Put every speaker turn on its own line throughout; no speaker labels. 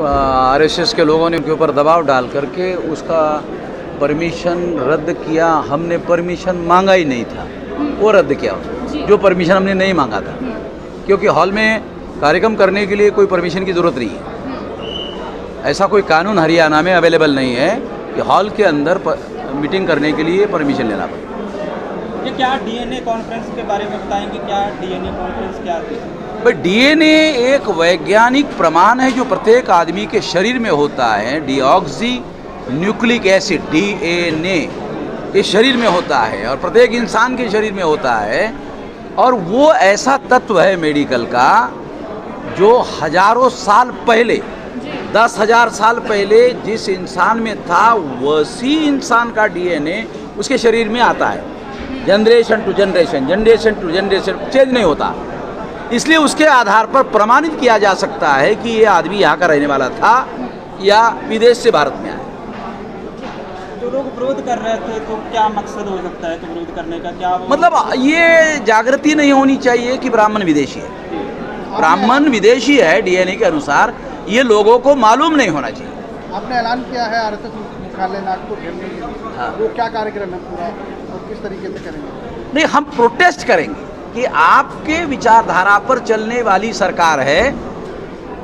RSS के लोगों ने उनके ऊपर दबाव डाल करके उसका परमिशन रद्द किया। हमने परमिशन मांगा ही नहीं था, वो रद्द किया उसने, जो परमिशन हमने नहीं मांगा था, क्योंकि हॉल में कार्यक्रम करने के लिए कोई परमिशन की ज़रूरत नहीं है। ऐसा कोई कानून हरियाणा में अवेलेबल नहीं है कि हॉल के अंदर मीटिंग करने के लिए परमिशन लेना पड़े।
ये क्या डीएनए कॉन्फ्रेंस के बारे में बताएंगे, क्या डीएनए कॉन्फ्रेंस क्या थी?
भाई डीएनए एक वैज्ञानिक प्रमाण है जो प्रत्येक आदमी के शरीर में होता है। डीऑक्सी न्यूक्लिक एसिड डीएनए ये शरीर में होता है और प्रत्येक इंसान के शरीर में होता है। और वो ऐसा तत्व है मेडिकल का जो हजारों साल पहले 10,000 साल पहले जिस इंसान में था वही इंसान का डीएनए उसके शरीर में आता है। Generation to generation, generation to generation change नहीं होता। इसलिए उसके आधार पर प्रमाणित किया जा सकता है कि ये आदमी यहाँ का रहने वाला था या विदेश से भारत में आया।
तो लोग विरोध कर रहे थे, तो क्या मकसद हो सकता है? तो विरोध करने का क्या
मतलब ये जागृति नहीं होनी चाहिए कि ब्राह्मण विदेशी है। ब्राह्मण विदेशी है डीएनए के अनुसार, ये लोगों को मालूम नहीं होना चाहिए।
आपने ऐलान किया है आरएसएस मुख्यालय नागपुर घेरने के लिए,
हाँ।
वो क्या कार्यक्रम है पूरा और किस तरीके से करेंगे?
नहीं, हम प्रोटेस्ट करेंगे कि आपके विचारधारा पर चलने वाली सरकार है।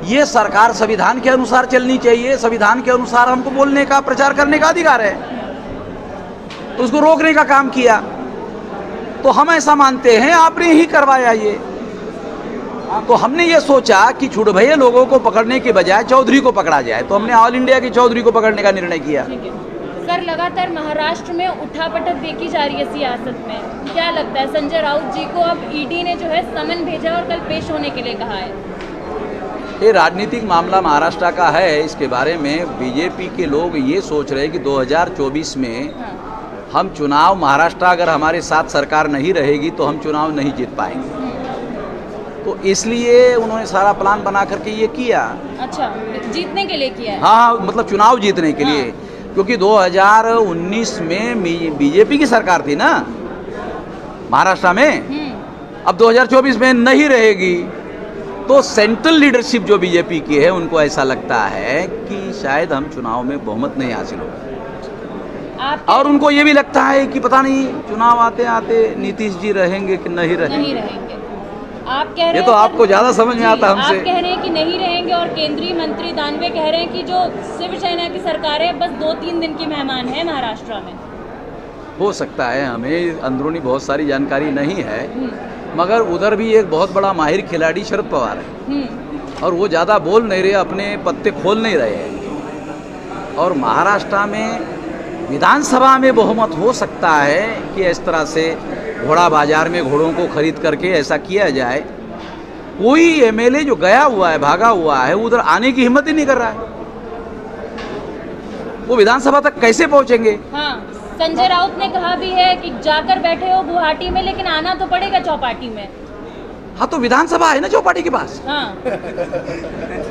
ये सरकार संविधान के अनुसार चलनी चाहिए। संविधान के अनुसार हमको बोलने का, प्रचार करने का अधिकार है। तो उसको रोकने का काम किया तो हम ऐसा मानते हैं आपने ही करवाया ये। तो हमने ये सोचा कि छुड़ भैया लोगों को पकड़ने के बजाय चौधरी को पकड़ा जाए, तो हमने ऑल इंडिया की चौधरी को पकड़ने का निर्णय किया।
सर, लगातार महाराष्ट्र में उठापटक देखी जा रही है सियासत में, क्या लगता है? संजय राउत जी को अब ईडी ने जो है समन भेजा और कल पेश होने के लिए कहा है।
ये राजनीतिक मामला महाराष्ट्र का है। इसके बारे में बीजेपी के लोग ये सोच रहे हैं कि 2024 में हम चुनाव, महाराष्ट्र अगर हमारे साथ सरकार नहीं रहेगी तो हम चुनाव नहीं जीत पाएंगे। तो इसलिए उन्होंने सारा प्लान बना करके ये किया।
अच्छा, जीतने के लिए किया है?
हाँ, मतलब चुनाव जीतने के लिए, क्योंकि 2019 में बीजेपी की सरकार थी ना महाराष्ट्र में। अब 2024 में नहीं रहेगी तो सेंट्रल लीडरशिप जो बीजेपी की है उनको ऐसा लगता है कि शायद हम चुनाव में बहुमत नहीं हासिल होगा। और उनको ये भी लगता है कि पता नहीं चुनाव आते आते नीतीश जी रहेंगे कि नहीं रहेंगे।
आप कह रहे हैं,
ये तो आपको ज़्यादा समझ में आता हमसे।
आप कह रहे हैं कि नहीं रहेंगे और केंद्रीय मंत्री दानवे कह रहे हैं कि जो शिवसेना की सरकार है बस 2-3 दिन की मेहमान है महाराष्ट्र में।
हो सकता है, हमें अंदरूनी बहुत सारी जानकारी नहीं है, मगर उधर भी एक बहुत बड़ा माहिर खिलाड़ी शरद पवार है और वो ज़्यादा बोल नहीं रहे, अपने पत्ते खोल नहीं रहे हैं। और महाराष्ट्र में विधानसभा में बहुमत हो सकता है कि इस तरह से घोड़ा बाजार में घोड़ों को खरीद करके ऐसा किया जाए। कोई एमएलए जो गया हुआ है, भागा हुआ है, उधर आने की हिम्मत ही नहीं कर रहा है। वो विधानसभा तक कैसे पहुंचेंगे?
हाँ, संजय राउत ने कहा भी है कि जाकर बैठे हो गुवाहाटी में, लेकिन आना तो पड़ेगा चौपाटी में।
हाँ, तो विधानसभा है ना चौपाटी के पास।
हाँ।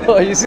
तो